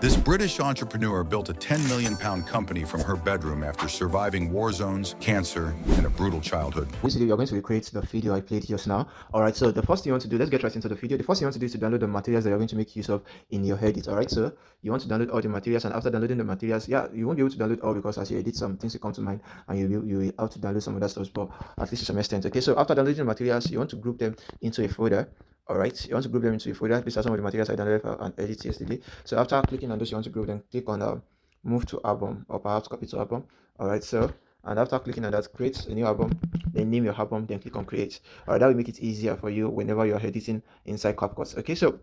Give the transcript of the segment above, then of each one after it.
This British entrepreneur built a 10 million pound company from her bedroom after surviving war zones, cancer, and a brutal childhood. This video, you're going to recreate the video I played just now. Alright, so the first thing you want to do, let's get right into the video. The first thing you want to do is to download the materials that you're going to make use of in your edit. Alright, so you want to download all the materials, and after downloading the materials, yeah, you won't be able to download all because as you edit, some things will come to mind and you will have to download some other stuff, but at least to some extent. Okay, so after downloading the materials, you want to group them into a folder. Alright, you want to group them into a folder. These are some of the materials I downloaded and edited yesterday. So after clicking on those, you want to group them, click on move to album, or perhaps copy to album. Alright, so and after clicking on that, create a new album, then name your album, then click on create. Alright, that will make it easier for you whenever you're editing inside CapCut. Okay, so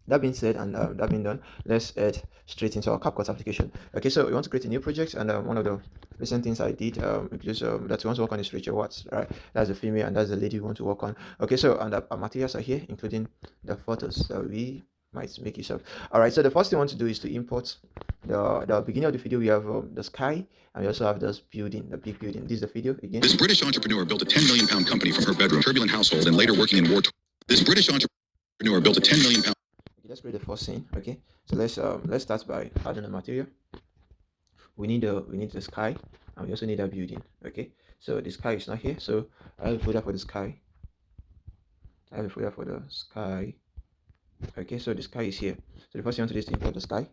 that being said, and that being done, let's head straight into our CapCut application. Okay, so we want to create a new project, and one of the recent things I did because that we want to work on is Rachel Watts, right? That's the female, and that's the lady we want to work on. Okay, so and our materials are here, including the photos that we might make use of. All right, so the first thing I want to do is to import the beginning of the video. We have the sky, and we also have this building, the big building. This is the video again. This British entrepreneur built a 10 million pound company from her bedroom, turbulent household, and later working in war. This British entrepreneur built a 10 million pound. Okay, let's create the first scene. Okay, so let's start by adding the material. We need the sky, and we also need a building. Okay, so the sky is not here, so I have a folder for the sky. I have a folder for the sky. Okay, so the sky is here. So the first thing you want to do is to import the sky.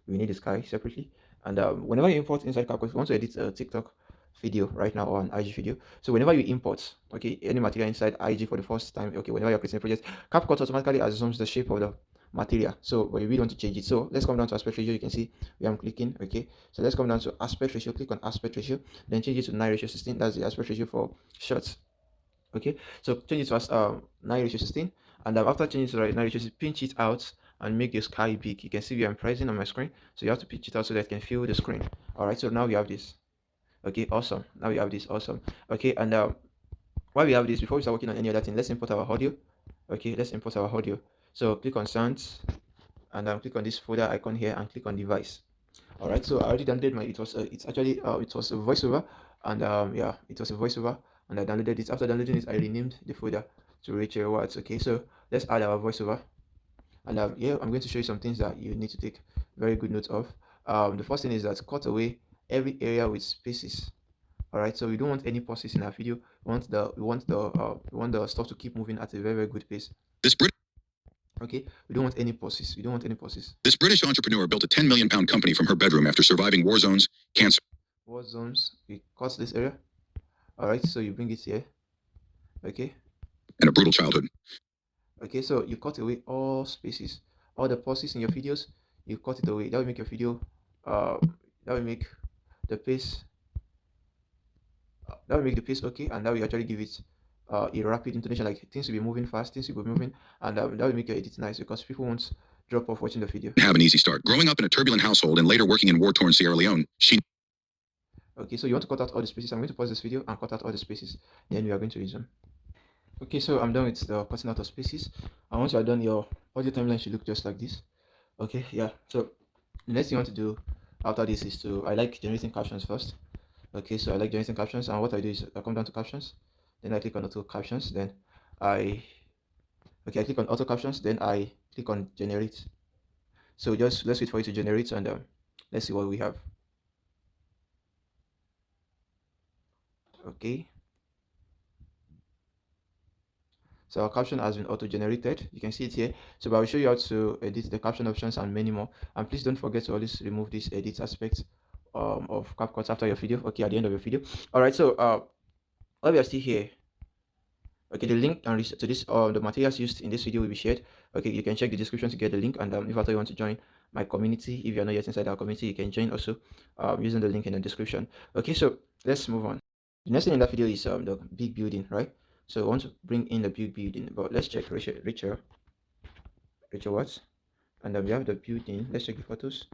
We need the sky separately, and whenever you import inside CapCut, you want to edit a TikTok video right now or an IG video. So whenever you import, okay, any material inside IG for the first time, okay, whenever you're creating a project, CapCut automatically assumes the shape of the material. So but you really want to change it. So let's come down to aspect ratio. You can see where I'm clicking. Okay, so let's come down to aspect ratio. Click on aspect ratio, then change it to 9:16. That's the aspect ratio for shots. Okay, so change it to 9:16, and after changing to 9:16, pinch it out and make the sky big. You can see where I'm pressing on my screen, so you have to pinch it out so that it can fill the screen. All right, so now we have this. Okay, awesome. Now we have this. Awesome. Okay, and while we have this, before we start working on any other thing, let's import our audio. Okay, let's import our audio. So click on sounds, and click on this folder icon here, and click on device. All right, so I already downloaded my. It was it's actually it was a voiceover, and yeah, it was a voiceover, and I downloaded it. After downloading it, I renamed the folder to Rachel Watts. Okay, so let's add our voiceover, and yeah, I'm going to show you some things that you need to take very good note of. The first thing is that cut away every area with spaces. All right, so we don't want any pauses in our video. We want the stuff to keep moving at a very good pace. This Brit. Okay, we don't want any pauses. We don't want any pauses. This British entrepreneur built a 10 million pound company from her bedroom after surviving war zones, cancer. War zones. We cut this area. All right, so you bring it here. Okay. And a brutal childhood. Okay, so you cut away all spaces, all the pauses in your videos. You cut it away. That will make your video. That will make the pace. That will make the pace okay, and that will actually give it a rapid intonation. Like things will be moving fast, things will be moving, and that will make your edit nice because people won't drop off watching the video. Have an easy start. Growing up in a turbulent household and later working in war-torn Sierra Leone, she. Okay, so you want to cut out all the spaces. I'm going to pause this video and cut out all the spaces. Then we are going to resume. Okay, so I'm done with the cutting out of spaces. And once you are done, your audio timeline should look just like this. Okay, yeah. So the next thing you want to do after this is I like generating captions first. Okay, so I like generating captions, and what I do is I come down to captions, then I click on auto captions, then I click on auto captions, then I click on generate. So just let's wait for it to generate, and let's see what we have. Okay, so our caption has been auto-generated. You can see it here. So I will show you how to edit the caption options and many more. And please don't forget to always remove this edit aspect of CapCut after your video. Okay, at the end of your video. All right, so while we are still here, okay, the link and to this the materials used in this video will be shared. Okay, you can check the description to get the link, and if after you want to join my community, if you're not yet inside our community, you can join also using the link in the description. Okay, so let's move on. The next thing in that video is the big building, right? So I want to bring in the big building, but let's check Rachel Watts, and we have the building. Let's check the photos.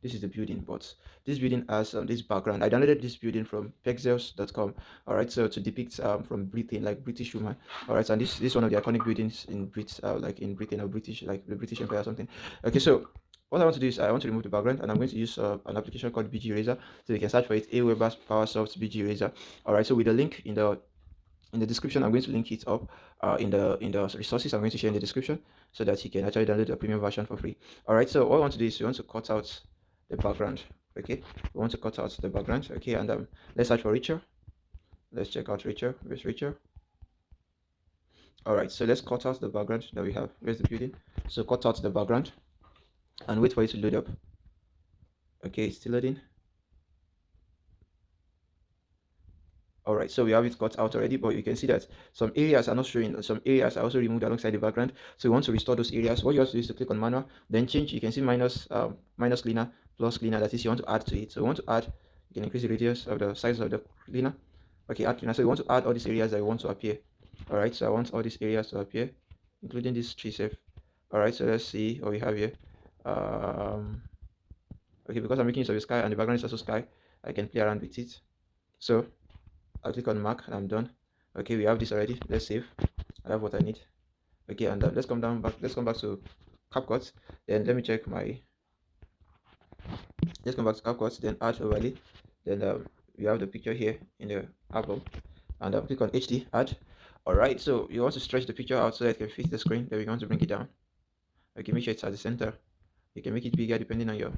This is the building, but this building has this background. I downloaded this building from pexels.com. All right, so to depict from Britain, like British woman. All right, and this is one of the iconic buildings in like in Britain, or British, like the British Empire or something. Okay, so what I want to do is I want to remove the background, and I'm going to use an application called BG Eraser. So you can search for it, Aweber's PowerSoft BG Eraser. All right, so with the link in the in the description. I'm going to link it up in the resources I'm going to share in the description, so that you can actually download the premium version for free. All right, so what I want to do is we want to cut out the background. Okay, we want to cut out the background. Okay, and let's search for Richer. Let's check out Richer. Where's Richer? All right, so let's cut out the background that we have. Where's the building? So cut out the background and wait for it to load up. Okay, it's still loading. All right, so we have it cut out already, but you can see that some areas are not showing. Some areas are also removed alongside the background. So we want to restore those areas. What you have to do is to click on manual, then change. You can see minus cleaner, plus cleaner. That is, you want to add to it. So we want to add. You can increase the radius of the size of the cleaner. Okay, add cleaner. So we want to add all these areas that we want to appear. All right, so I want all these areas to appear, including this tree safe. All right, so let's see what we have here. Okay, because I'm making use of the sky and the background is also sky, I can play around with it. So I'll click on mark and I'm done. Okay, we have this already. Let's save. I have what I need. Okay, and let's come back. Let's come back to CapCut. Then let me check my. Let's come back to CapCut. Then add overlay. Then we have the picture here in the album, and click on HD add. All right. So you want to stretch the picture out so that it can fit the screen. Then we want to bring it down. Okay, make sure it's at the center. You can make it bigger depending on your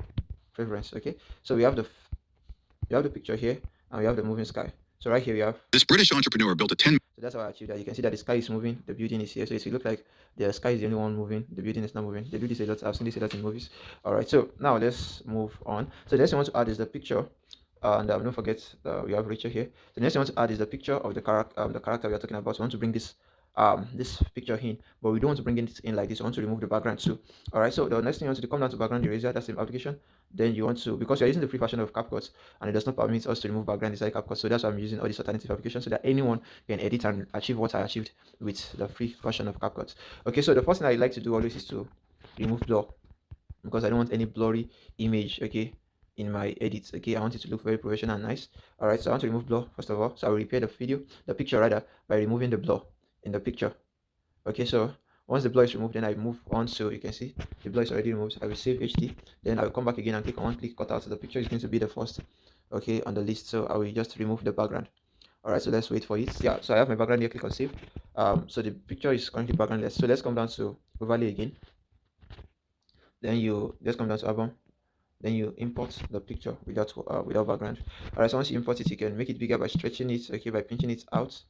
preference. Okay. So we have the picture here, and we have the moving sky. So right here we have This British entrepreneur built a 10. So that's how I achieved that. You can see that the sky is moving, the building is here. So it looks like the sky is the only one moving, the building is not moving. They do this a lot. I've seen this a lot in movies. All right, so now let's move on. So the next thing I want to add is the picture. And don't forget we have Rachel here. The next thing I want to add is the picture of the character we are talking about. So I want to bring this picture in, but we don't want to bring it in like this. I want to remove the background too. All right, so the next thing you want to do, come down to background eraser. That's the application. Then you want to, because you're using the free version of CapCut and it does not permit us to remove background inside CapCut, so that's why I'm using all these alternative applications so that anyone can edit and achieve what I achieved with the free version of CapCut. Okay, so the first thing I like to do always is to remove blur, because I don't want any blurry image, okay, in my edits. Okay, I want it to look very professional and nice. All right, so I want to remove blur first of all. So I will repair the picture rather, by removing the blur in the picture. Okay, so once the blur is removed, then I move on. So you can see the blur is already removed. I will save HD, then I will come back again and click on one click cut out. So the picture is going to be the first, okay, on the list. So I will just remove the background. All right, so let's wait for it. Yeah, so I have my background here. Click on save. So the picture is currently backgroundless. So let's come down to overlay again. Then you just come down to album. Then you import the picture without background. All right, so once you import it, you can make it bigger by stretching it. Okay, by pinching it out.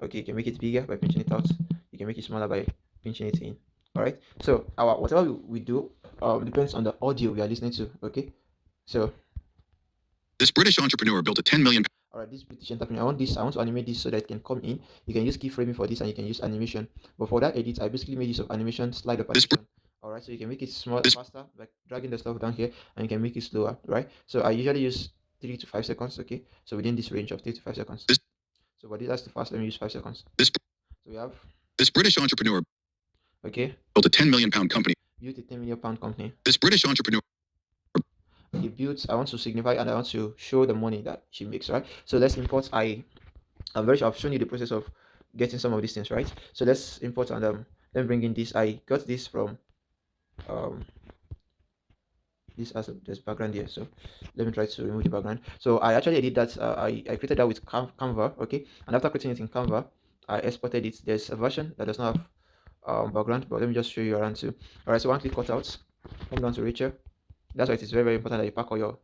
Okay, you can make it bigger by pinching it out. You can make it smaller by pinching it in. All right, so our whatever we do depends on the audio we are listening to. Okay, so This British entrepreneur built a 10 million. all right, this British entrepreneur, I want to animate this so that it can come in. You can use keyframing for this, and you can use animation. But for that edit, I basically made use of animation, slide up animation. All right, so you can make it faster by dragging the stuff down here, and you can make it slower. Right, so I usually use 3 to 5 seconds. Okay, so within this range of 3 to 5 seconds. So but that's too fast. Let me use 5 seconds. So we have This British entrepreneur okay built a 10 million pound company. Built a 10 million pound company. This British entrepreneur. He built. I want to signify and I want to show the money that she makes. Right. So let's import. I'm very sure I've shown you the process of getting some of these things. Right. So let's import and then bring in this. I got this from this as this background here. So let me try to remove the background. So I actually did that. I created that with Canva. Okay. And after creating it in Canva, I exported it. There's a version that does not have background, but let me just show you around too. All right. So one click cut out. Come down to Rachel. That's why it is very, very important that you pack all your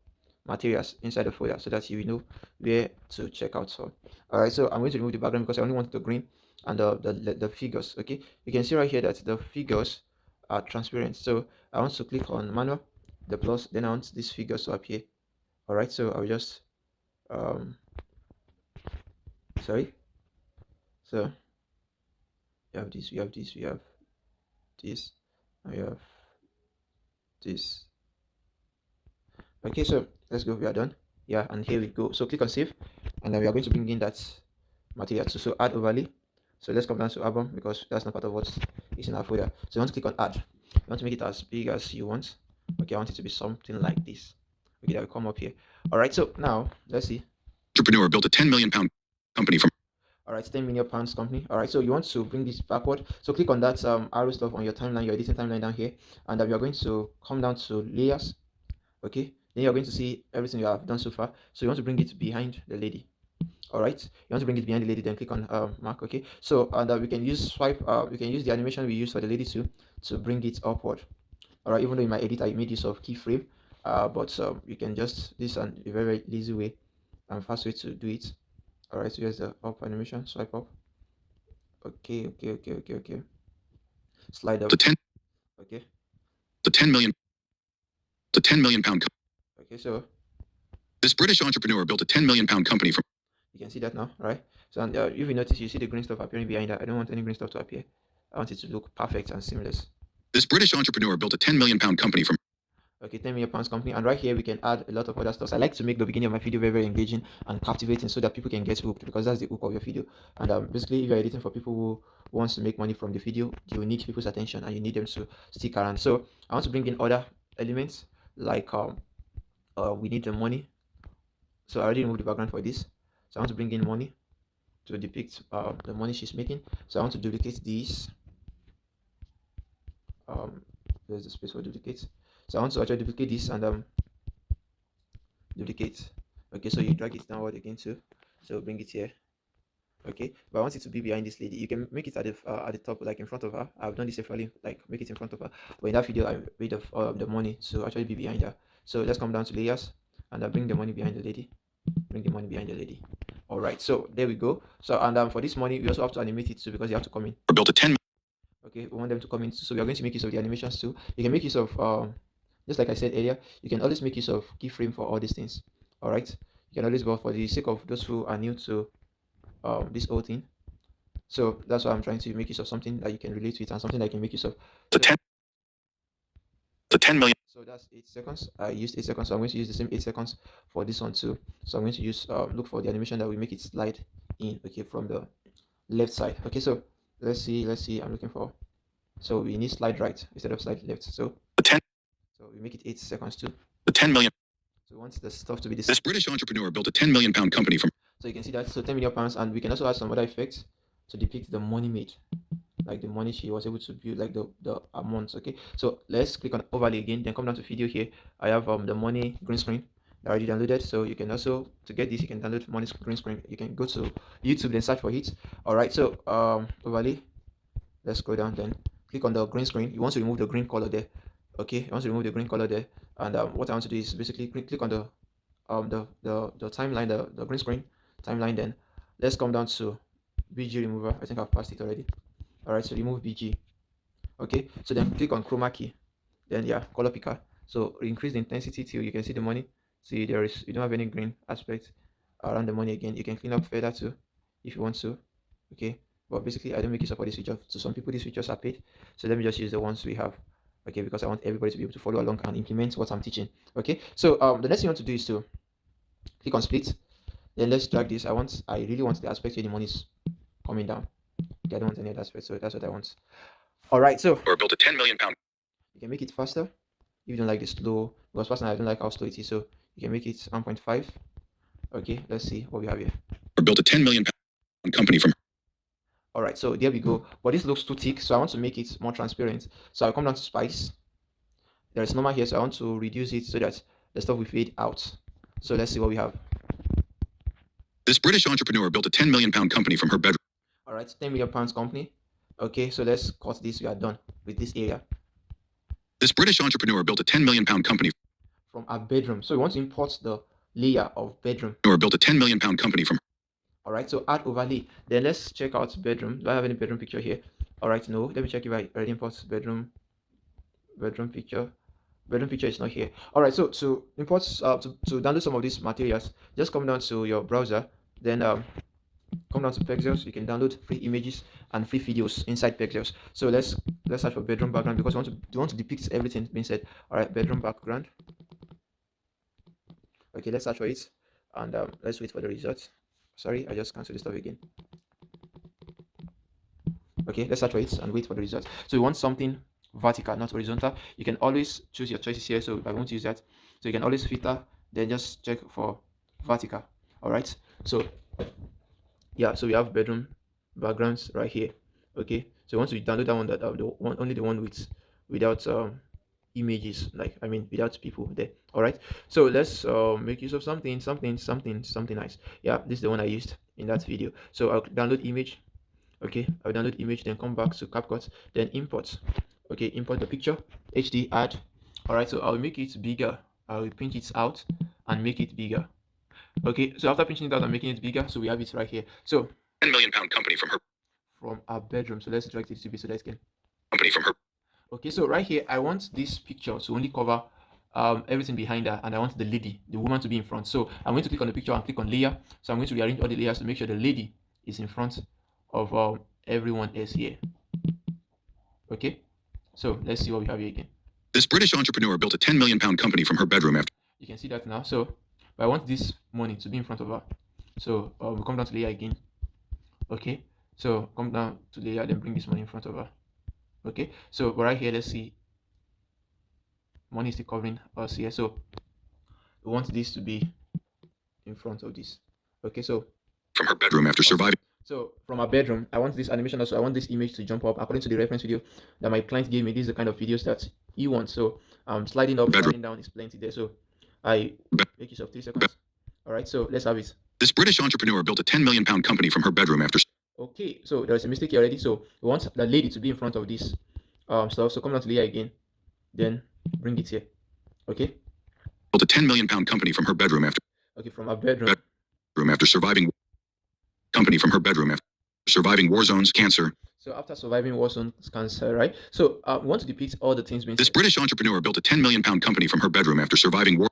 materials inside the folder so that you know where to check out for. All right, so I'm going to remove the background because I only want the green and the figures. Okay, you can see right here that the figures are transparent. So I want to click on manual, the plus, then I want these figures to appear. All right, so I'll just sorry. So we have this, we have this, we have this, and we have this. Okay, so let's go. We are done. Yeah, and here we go. So click on save, and then we are going to bring in that material. So add overlay. So let's come down to album because that's not part of what is in our folder. So you want to click on add. You want to make it as big as you want. Okay, I want it to be something like this. Okay, that will come up here. All right, so now let's see. Entrepreneur built a 10 million pound company from. All right, 10 million pounds company. All right, so you want to bring this backward. So click on that arrow stuff on your timeline, your editing timeline down here, and we are going to come down to layers. Okay, then you're going to see everything you have done so far. So you want to bring it behind the lady. All right, you want to bring it behind the lady, then click on mark. Okay, so and we can use swipe, we can use the animation we use for the lady to bring it upward. All right, even though in my edit I made use of keyframe, but you can just, this is a very, very easy way and fast way to do it. All right, so here's the up animation, swipe up. Okay, okay, slide up. The 10, Okay, the 10 million, the 10 million pound. okay, so This British entrepreneur built a 10 million pound company from. you can see that now, right? So and, if you notice, you see the green stuff appearing behind that. I don't want any green stuff to appear. I want it to look perfect and seamless. This British entrepreneur built a 10 million pound company from. Okay, 10 million pounds company, and right here we can add a lot of other stuff. I like to make the beginning of my video very, very engaging and captivating so that people can get hooked, because that's the hook of your video. And basically, if you're editing for people who wants to make money from the video, you need people's attention and you need them to stick around. So I want to bring in other elements like we need the money. So I already removed the background for this. So I want to bring in money to depict the money she's making. So I want to duplicate this. There's the space for duplicate. So I want to actually duplicate this and duplicate. Okay, so you drag it downward again too. So bring it here. Okay, but I want it to be behind this lady. You can make it at the top, like in front of her. I've done this separately, like make it in front of her. But in that video, I made of the money to actually be behind her. So let's come down to layers and bring the money behind the lady. Bring the money behind the lady. All right, so there we go. So and for this money, we also have to animate it too, because you have to come in. Built a 10. Okay, we want them to come in. So we are going to make use of the animations too. You can make use of just like I said earlier, you can always make use of keyframe for all these things. All right, you can always, but for the sake of those who are new to this whole thing, so that's why I'm trying to make use of something that you can relate with and something that you can make use of. The 10. The 10 million. So that's 8 seconds. I used 8 seconds, so I'm going to use the same 8 seconds for this one too. So I'm going to use look for the animation that will make it slide in, okay, from the left side. Okay, so let's see, I'm looking for, so we need slide right instead of slide left. So The 10. so we make it 8 seconds too. The 10 million. So we want the stuff to be this. This British entrepreneur built a 10 million pound company from. So you can see that, so 10 million pounds, and we can also add some other effects to depict the money made, like the money she was able to build, like the amounts. Okay, so let's click on overlay again, then come down to video here. I have the money green screen already downloaded, so you can also, to get this, you can download money green screen. You can go to YouTube, then search for it. All right, so overlay, let's scroll down, then click on the green screen. You want to remove the green color there. Okay, you want to remove the green color there, and what I want to do is basically click on the timeline, the green screen timeline. Then let's come down to BG remover. I think I've passed it already. All right, so remove BG. Okay, so then click on chroma key, then yeah, color picker. So increase the intensity till you can see the money. See, there is, you don't have any green aspect around the money. Again, you can clean up further too if you want to. Okay, but basically I don't make use of all these features. So some people, these features are paid, so let me just use the ones we have. Okay, because I want everybody to be able to follow along and implement what I'm teaching. Okay, so the next thing you want to do is to click on split. Then let's drag this. I really want the aspect where the money is coming down. Okay, I don't want any other aspect, so that's what I want. All right, so Or built a 10 million pound. you can make it faster if you don't like the slow, because personally I don't like how slow it is, so you can make it 1.5. Okay, let's see what we have here. Or built a 10 million pound company from. All right, so there we go. But this looks too thick, so I want to make it more transparent. So I'll come down to spice. There is normal here, so I want to reduce it so that the stuff will fade out. So let's see what we have. This British entrepreneur built a 10 million pound company from her bedroom. All right, 10 million pounds company. Okay, so let's cut this. We are done with this area. This British entrepreneur built a 10 million pound company From our bedroom. So we want to import the layer of bedroom. or built a 10 million pound company from. All right, so add overlay. Then let's check out bedroom. Do I have any bedroom picture here? All right, no. Let me check if I already import bedroom picture. Bedroom picture is not here. All right, so to import to download some of these materials, just come down to your browser, then come down to Pexels. You can download free images and free videos inside Pexels. So let's search for bedroom background, because we want to depict everything being said. All right, bedroom background. Okay, let's search for it, and let's wait for the results. Sorry, I just canceled this stuff again. Okay, let's search for it and wait for the results. So you want something vertical, not horizontal. You can always choose your choices here, so I won't use that. So you can always filter, then just check for vertical. All right, so yeah, so we have bedroom backgrounds right here. Okay, so once we download that one, that only the one with without images, like I mean without people there. All right, so let's make use of something nice. Yeah, this is the one I used in that video. So I'll download image. Okay, I'll download image, then come back to CapCut, then import. Okay, import the picture, HD add. All right, so I'll make it bigger. I'll pinch it out and make it bigger. Okay, so after pinching it out and making it bigger, so we have it right here. So 10 million pound company from our bedroom, so let's drag it to be so that can. from her. Okay, so right here, I want this picture to only cover everything behind her, and I want the lady, the woman, to be in front. So I'm going to click on the picture and click on layer. So I'm going to rearrange all the layers to make sure the lady is in front of everyone else here. Okay, so let's see what we have here again. This British entrepreneur built a 10 million pound company from her bedroom after. You can see that now. So, but I want this money to be in front of her. So we come down to layer again. Okay, so come down to layer, then bring this money in front of her. Okay, so right here, let's see, money is still covering us here. So we want this to be in front of this. Okay, so From her bedroom after surviving. so from our bedroom, I want this animation also. I want this image to jump up according to the reference video that my client gave me. This is the kind of videos that he wants. So sliding up, Bedroom. sliding down is plenty there. So I make use of 3 seconds. All right, so let's have it. This British entrepreneur built a 10 million pound company from her bedroom after. Okay, so there's a mistake here already. So we want the lady to be in front of this stuff. So come down to layer again, then bring it here. Okay. Built a 10 million pound company from her bedroom after. Okay, from our bedroom. After surviving. Company from her bedroom after surviving war zones, cancer. So after surviving war zones, cancer, right? So we want to depict all the things being This said. British entrepreneur built a 10 million pound company from her bedroom after surviving war.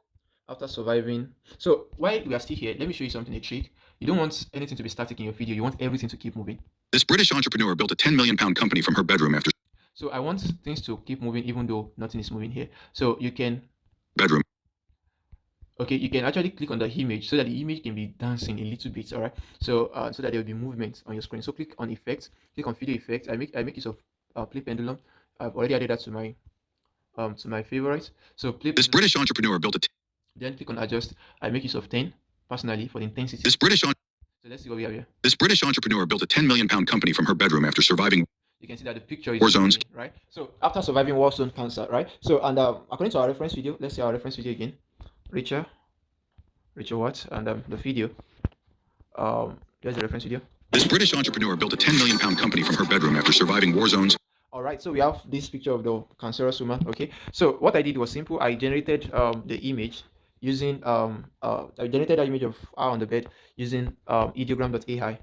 After surviving. So while we are still here, let me show you something, a trick. You don't want anything to be static in your video. You want everything to keep moving. This British entrepreneur built a 10 million pound company from her bedroom after. So I want things to keep moving even though nothing is moving here. So you can bedroom. Okay, you can actually click on the image so that the image can be dancing a little bit. All right, so so that there will be movement on your screen. So click on effects, click on video effects. I make use of play pendulum. I've already added that to my favorites. So play. This British entrepreneur built a. Then click on adjust. I make use of 10 personally for the intensity. This British. So let's see what we have here. This British entrepreneur built a 10 million pound company from her bedroom after surviving. You can see that the picture is war zones, right? So after surviving war zone cancer, right? So and according to our reference video, let's see our reference video again. Richard what? And the video. There's the reference video. This British entrepreneur built a 10 million pound company from her bedroom after surviving war zones. All right, so we have this picture of the cancerous woman. Okay, so what I did was simple. I generated the image using I generated that image of her on the bed using ideogram.ai.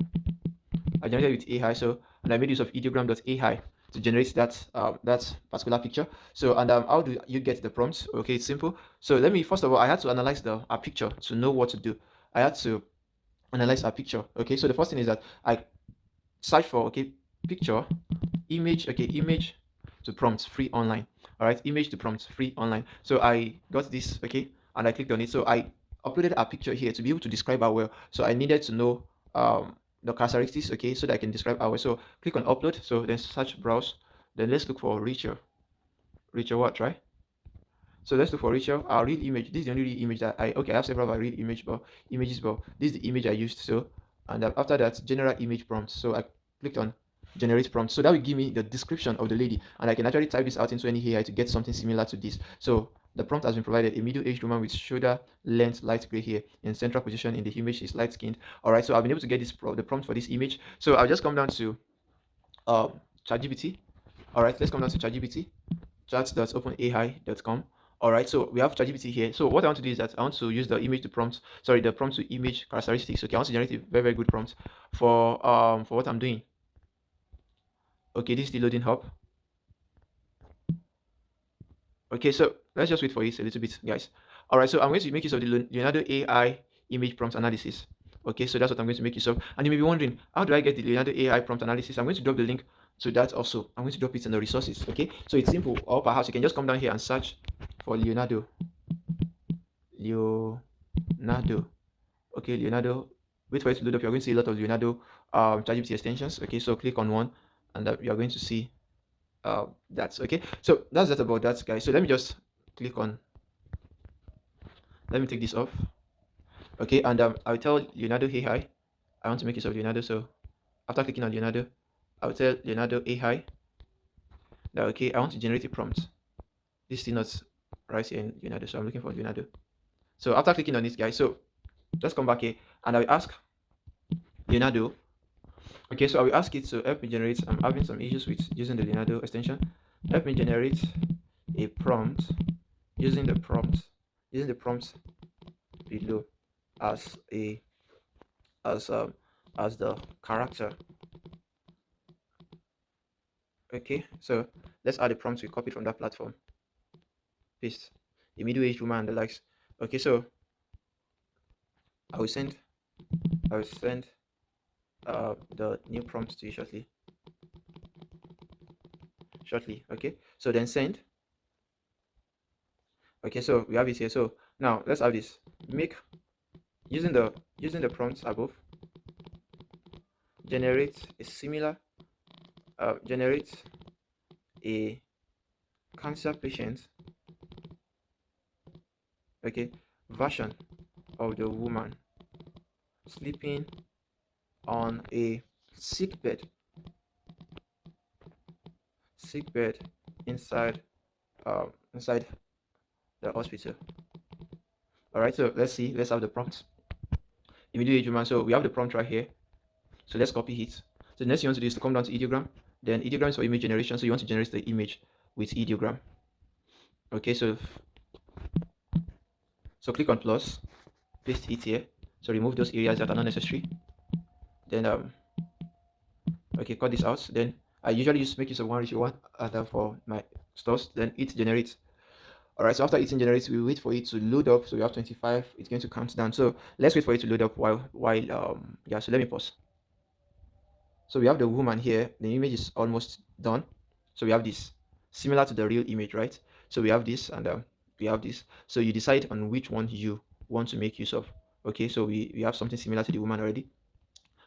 I generated with AI, so and I made use of ideogram.ai to generate that that particular picture. So and how do you get the prompts? Okay, it's simple. So let me first of all, I had to analyze our picture to know what to do. I had to analyze our picture. Okay, so the first thing is that I search for picture, image, image to prompt free online. All right, image to prompt free online. So I got this, and I clicked on it. So I uploaded a picture here to be able to describe her well. So I needed to know the characteristics, so that I can describe our. So click on upload. So then search browse. Then let's look for Rachel. Rachel what, right? So let's look for Rachel. Our real image. This is the only real image that I have several of our real images, but this is the image I used. So and after that, general image prompt. So I clicked on generate prompt. So that will give me the description of the lady, and I can actually type this out into any AI to get something similar to this. So the prompt has been provided: a middle-aged woman with shoulder length light gray hair in central position in the image is light skinned. All right, so I've been able to get the prompt for this image. So I'll just come down to ChatGPT. All right, let's come down to ChatGPT, chat.openai.com. All right, so we have ChatGPT here. So what I want to do is that I want to use the image to prompt, the prompt to image characteristics. Okay, I want to generate a very, very good prompt for what I'm doing. Okay, this is the loading hub. Okay, so let's just wait for it a little bit, guys. All right, so I'm going to make use of the Leonardo AI image prompt analysis. Okay, so that's what I'm going to make use of. And you may be wondering, how do I get the Leonardo AI prompt analysis? I'm going to drop the link to that also. I'm going to drop it in the resources. Okay, so it's simple. Or perhaps you can just come down here and search for Leonardo. Okay, Leonardo. Wait for it to load up. You're going to see a lot of Leonardo ChatGPT extensions. Okay, so click on one, and you're going to see that's okay. So that's that about that, guys. So let me just click on. Let me take this off. Okay, and I'll tell Leonardo, hey hi. I want to make use of Leonardo. So after clicking on Leonardo, I'll tell Leonardo, hey hi. That okay, I want to generate a prompt. this thing not right here in Leonardo, so I'm looking for Leonardo. So after clicking on it, guys, so let's come back here and I will ask Leonardo. Okay, so I will ask it to help me generate. I'm having some issues with using the Leonardo extension. Help me generate a prompt using the prompt below as a as um as the character. Okay, so let's add the prompt we copied from that platform. Paste a middle-aged woman and the likes. Okay, so I will send I will send the new prompt to you shortly. Okay, so then send. Okay, so we have it here. So now let's have this. Make using the prompts above, generate a similar generate a cancer patient, okay, version of the woman sleeping on a sick bed inside inside the hospital. All right, so let's see. Let's have the prompt. Immediate human. So we have the prompt right here. So let's copy it. So the next thing you want to do is to come down to ideogram. Then ideogram is for image generation. So you want to generate the image with ideogram. Okay, so click on plus, paste it here. So remove those areas that are not necessary. Then okay, cut this out. Then I usually just make use of 1:1 for my stores. Then it generates. All right, so after it generates, we wait for it to load up. So we have 25. It's going to count down. So let's wait for it to load up while yeah. So let me pause. So we have the woman here. The image is almost done. So we have this similar to the real image, right? So we have this and we have this. So you decide on which one you want to make use of. Okay, so we have something similar to the woman already.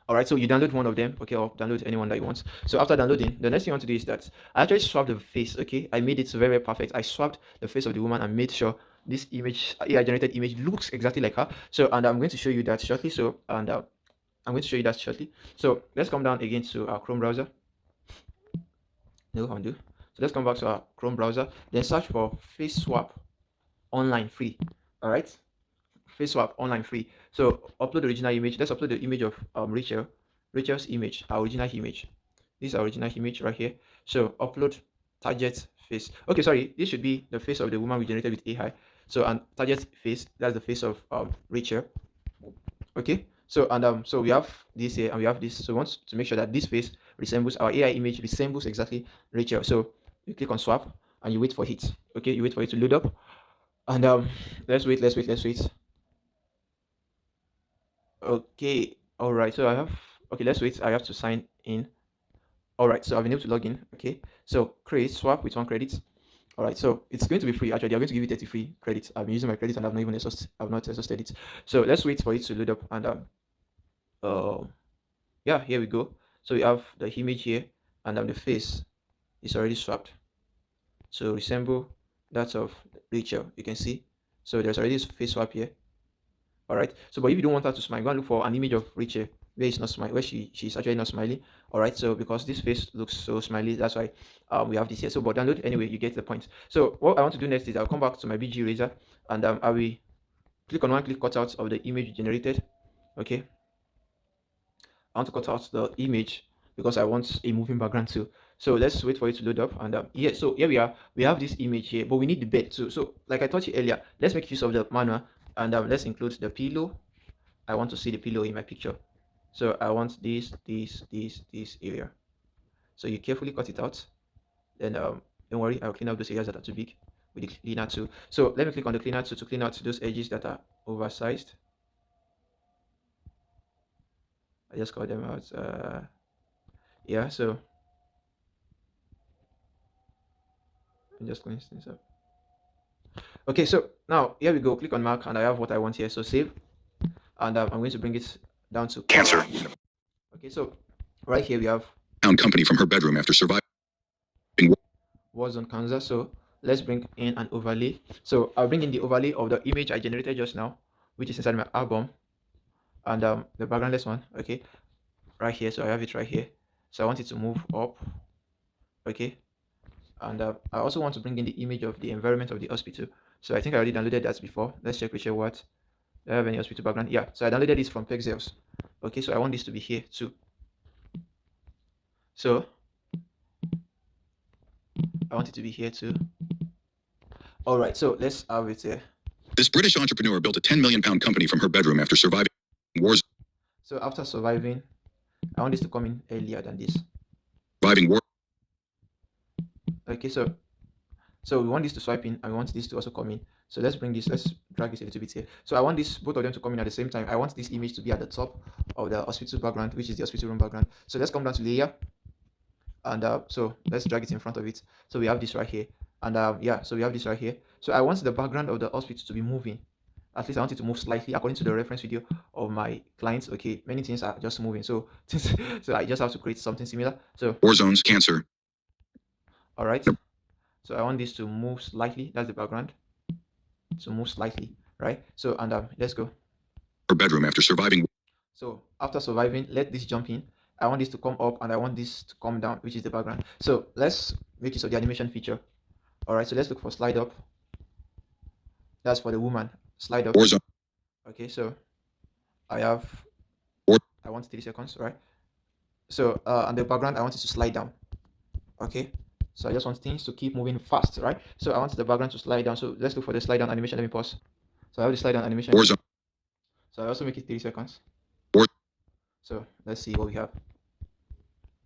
All right, so you download one of them, okay, or download anyone that you want. So after downloading, the next thing you want to do is that I actually swapped the face, okay? I made it very, very perfect. I swapped the face of the woman and made sure this image, AI generated image, looks exactly like her. So, and I'm going to show you that shortly. So, and I'm going to show you that shortly. So let's come down again to our Chrome browser. No, undo. So let's come back to our Chrome browser. Then search for face swap online free. All right, face swap online free. So upload the original image. Let's upload the image of Rachel's image, our original image. This is our original image right here. So upload target face. Okay, sorry, this should be the face of the woman we generated with AI. So and target face, that's the face of Rachel. Okay, so and so we have this here and we have this. So we want to make sure that this face resembles our AI image, resembles exactly Rachel. So you click on swap and you wait for it. Okay, you wait for it to load up. And let's wait. Okay, all right. So I have, okay, let's wait. I have to sign in. All right, so I've been able to log in. Okay, so create swap with 1 credit. All right, so it's going to be free. Actually, I'm going to give you 30 free credits. I've been using my credit and I've not even exhausted it. So let's wait for it to load up. And yeah, here we go. So we have the image here, and the face is already swapped to resemble that of Rachel. You can see. So there's already a face swap here. All right, so but if you don't want her to smile, go and look for an image of Rachel where it's not smiling, where she's actually not smiling. All right, so because this face looks so smiley, that's why we have this here. So but download anyway, you get the point. So what I want to do next is I'll come back to my BG Razor and I will click on one click cutout of the image generated. Okay, I want to cut out the image because I want a moving background too. So let's wait for it to load up. And yeah, so here we are. We have this image here, but we need the bed too. So like I told you earlier, let's make use of the manual and let's include the pillow. I want to see the pillow in my picture. So I want this area. So you carefully cut it out. Then don't worry, I'll clean up those areas that are too big with the cleaner tool. So let me click on the cleaner tool to clean out those edges that are oversized. I just cut them out. Yeah, so I'm just clean things up. Okay, so now here we go. Click on mark and I have what I want here. So save, and I'm going to bring it down to Cancer. Okay, so right here we have Found company from her bedroom after surviving. Warzone Kansas. So let's bring in an overlay. So I'll bring in the overlay of the image I generated just now, which is inside my album, and the backgroundless one. Okay, right here. So I have it right here. So I want it to move up. Okay, And I also want to bring in the image of the environment of the hospital. So I think I already downloaded that before. Let's check which what. Do I have any hospital background? Yeah, so I downloaded this from Pexels. Okay, so I want this to be here too. So I want it to be here too. All right, so let's have it here. This British entrepreneur built a 10 million pound company from her bedroom after surviving wars. So after surviving, I want this to come in earlier than this. Surviving war. Okay, so we want this to swipe in and we want this to also come in. So let's bring this, let's drag this a little bit here. So I want this, both of them to come in at the same time. I want this image to be at the top of the hospital background, which is the hospital room background. So let's come down to layer. And so let's drag it in front of it. So we have this right here. And yeah, so we have this right here. So I want the background of the hospital to be moving. At least I want it to move slightly according to the reference video of my clients. Okay, many things are just moving. So so I just have to create something similar. So War zones, cancer. All right. So I want this to move slightly. That's the background. To move slightly, right? So and let's go. Her bedroom after surviving. So after surviving, let this jump in. I want this to come up and I want this to come down, which is the background. So let's make use of the animation feature. All right, so let's look for slide up. That's for the woman. Slide up. War zone. Okay, so I have, I want 3 seconds, right? So and the background, I want it to slide down. Okay, so I just want things to keep moving fast, right? So I want the background to slide down. So let's look for the slide down animation. Let me pause. So I have the slide down animation. War zone. So I also make it 3 seconds. War. So let's see what we have.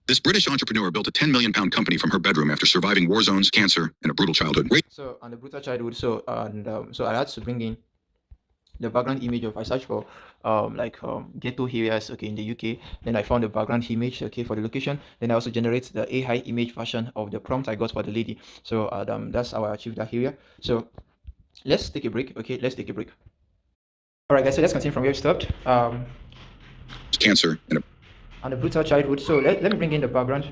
This British entrepreneur built a 10 million pound company from her bedroom after surviving war zones, cancer, and a brutal childhood. So on the brutal childhood, so and so I had to bring in the background image of, I searched for ghetto areas, okay, in the UK. Then I found the background image, okay, for the location. Then I also generate the AI image version of the prompt I got for the lady. So that's how I achieved that area. So let's take a break. Okay, let's take a break. All right, guys. So let's continue from where we stopped. Cancer and the brutal childhood. So let me bring in the background.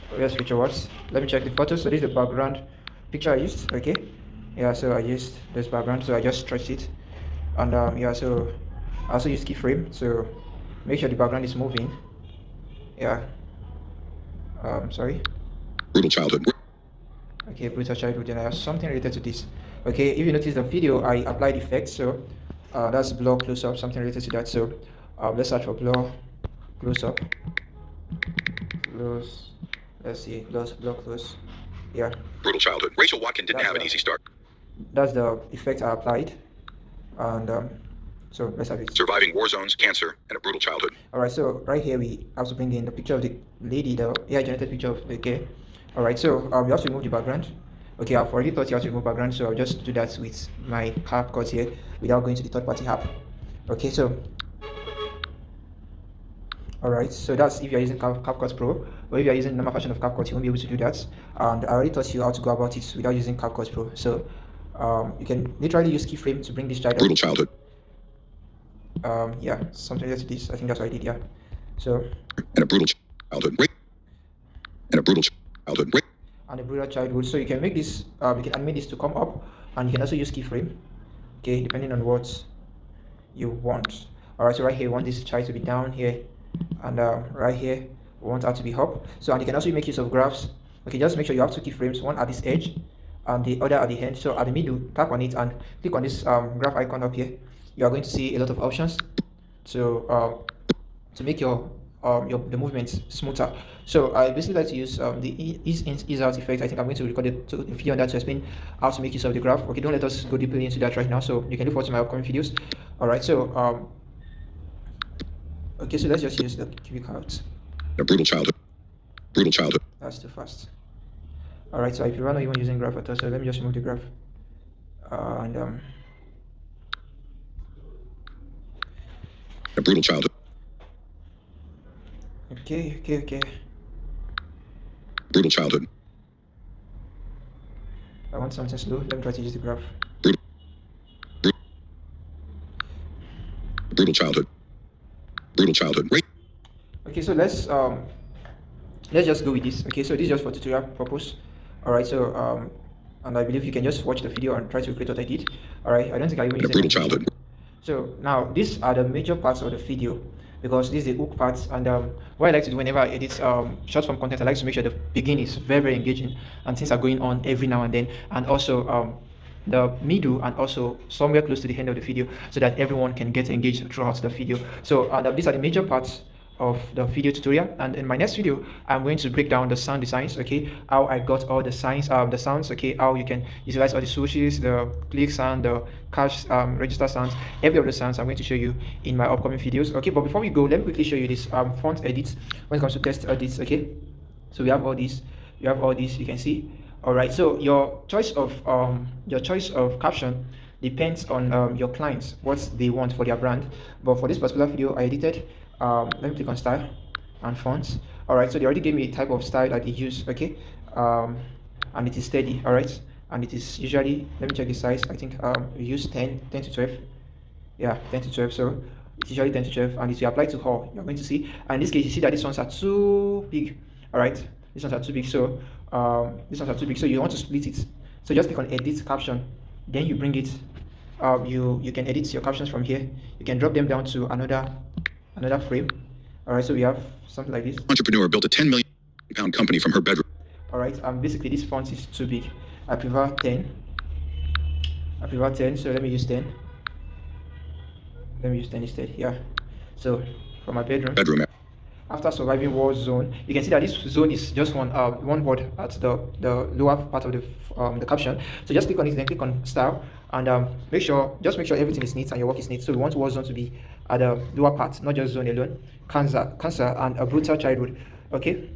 Where's picture words? Let me check the photos. So this is the background picture I used. Okay, yeah. So I used this background. So I just stretched it. And yeah, so I also use keyframe, so make sure the background is moving. Yeah. Sorry. Brutal childhood. Okay, brutal childhood. And I have something related to this. Okay, if you notice the video, I applied effects. So that's blur close up, something related to that. So let's search for blur close up. Close. Let's see. Blur close. Yeah. Brutal childhood. Rachel Watkin didn't have an easy start. That's the effect I applied. And so let's have it. Surviving war zones, cancer, and a brutal childhood. All right, so right here we have to bring in the picture of the lady, the AI generated picture of the girl. All right, so we have to remove the background. Okay, I've already thought you have to remove background, so I'll just do that with my CapCut here without going to the third-party app. Okay, so all right, so that's if you're using CapCut Pro, or if you're using normal version of CapCut, you won't be able to do that. And I already taught you how to go about it without using CapCut Pro. So you can literally use keyframe to bring this child up. Brutal childhood. Yeah, something related to this. I think that's what I did. Yeah. So. And a brutal childhood. And a brutal childhood. And a brutal childhood. So you can make this. You can animate this to come up, and you can also use keyframe. Okay, depending on what you want. All right. So right here, we want this child to be down here, and right here, we want her to be up. So and you can also make use of graphs. Okay, just make sure you have 2 keyframes, one at this edge and the other at the end. So at the middle, tap on it and click on this graph icon up here. You are going to see a lot of options to make your the movements smoother. So I basically like to use the ease out effect. I think I'm going to record a video on that to explain how to make use of the graph. Okay, don't let us go deeply into that right now. So you can look forward to my upcoming videos. All right, so okay, so let's just use the cubic out. A brutal childhood. Brutal childhood. That's too fast. All right, so if you're not even using graph at all, so let me just remove the graph. And a brutal childhood. Okay. Brutal childhood. I want something slow. Let me try to use the graph. Brutal childhood. Brutal childhood. Okay, so let's just go with this. Okay, so this is just for tutorial purpose. All right, so and I believe you can just watch the video and try to recreate what I did. All right, I don't think I even used brutal childhood. So now these are the major parts of the video, because this is the hook parts. And what I like to do whenever I edit short form content, I like to make sure the beginning is very, very engaging and things are going on every now and then, and also the middle and also somewhere close to the end of the video, so that everyone can get engaged throughout the video. So these are the major parts of the video tutorial, and in my next video I'm going to break down the sound designs, okay, how I got all the sounds, okay, how you can utilize all the switches, the click sound, the cash register sounds, every of the sounds I'm going to show you in my upcoming videos. Okay, but before we go, let me quickly show you this font edits when it comes to text edits. Okay, so we have all these, you can see. All right, so your choice of caption depends on your clients, what they want for their brand. But for this particular video I edited, let me click on style and fonts. All right, so they already gave me a type of style that they use. Okay, and it is steady. All right, and it is usually, let me check the size, I think we use 10 to 12. Yeah, 10 to 12. So it's usually 10 to 12, and if you apply to all, you're going to see, and in this case you see that these ones are too big. All right, these ones are too big, so these ones are too big, so you want to split it. So just click on edit caption, then you bring it, you can edit your captions from here. You can drop them down to another frame. All right, so we have something like this. Entrepreneur built a 10 million pound company from her bedroom. All right, basically this font is too big. I prefer 10. So let me use 10. Let me use 10 instead. Yeah, so from my bedroom. After surviving war zone, you can see that this zone is just one word at the lower part of the caption. So just click on it, then click on style, and just make sure everything is neat and your work is neat. So we want war zone to be at the lower part, not just zone alone. Cancer and a brutal childhood. Okay,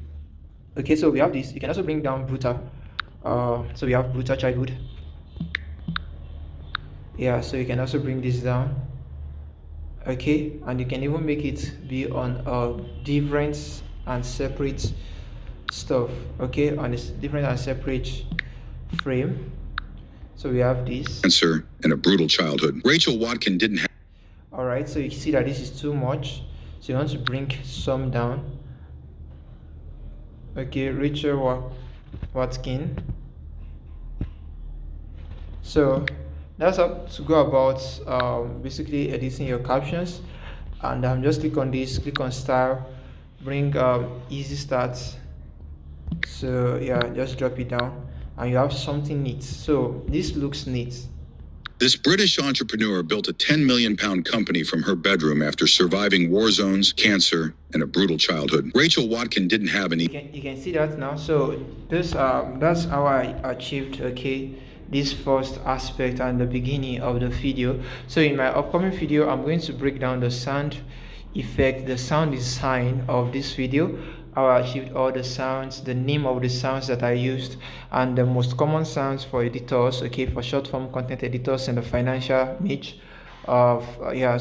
so we have this. You can also bring down brutal. So we have brutal childhood. Yeah, so you can also bring this down. Okay, and you can even make it be on different and separate stuff. Okay, on this different and separate frame. So we have this. Cancer and a brutal childhood. Rachel Watkin didn't have. All right, so you see that this is too much, so you want to bring some down. Okay, Rachel Watkin. So that's how to go about basically editing your captions. And just click on this, click on style, bring easy start. So yeah, just drop it down and you have something neat. So this looks neat. This British entrepreneur built a 10 million pound company from her bedroom after surviving war zones, cancer, and a brutal childhood. Rachel Watkin didn't have any. You can see that now. So this that's how I achieved, okay, this first aspect and the beginning of the video. So in my upcoming video I'm going to break down the sound effect, the sound design of this video, how I achieved all the sounds, the name of the sounds that I used, and the most common sounds for editors, okay, for short form content editors and the financial niche of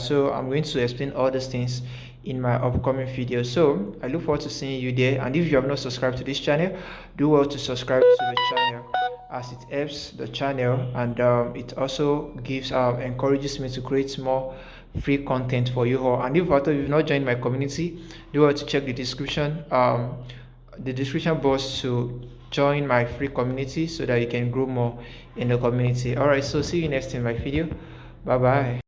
so I'm going to explain all these things in my upcoming video. So I look forward to seeing you there, and if you have not subscribed to this channel, do well to subscribe to the channel, as it helps the channel, and it also gives encourages me to create more free content for you all. And if you've not joined my community, do well to check the description box to join my free community, so that you can grow more in the community. All right, so see you next in my video. Bye bye.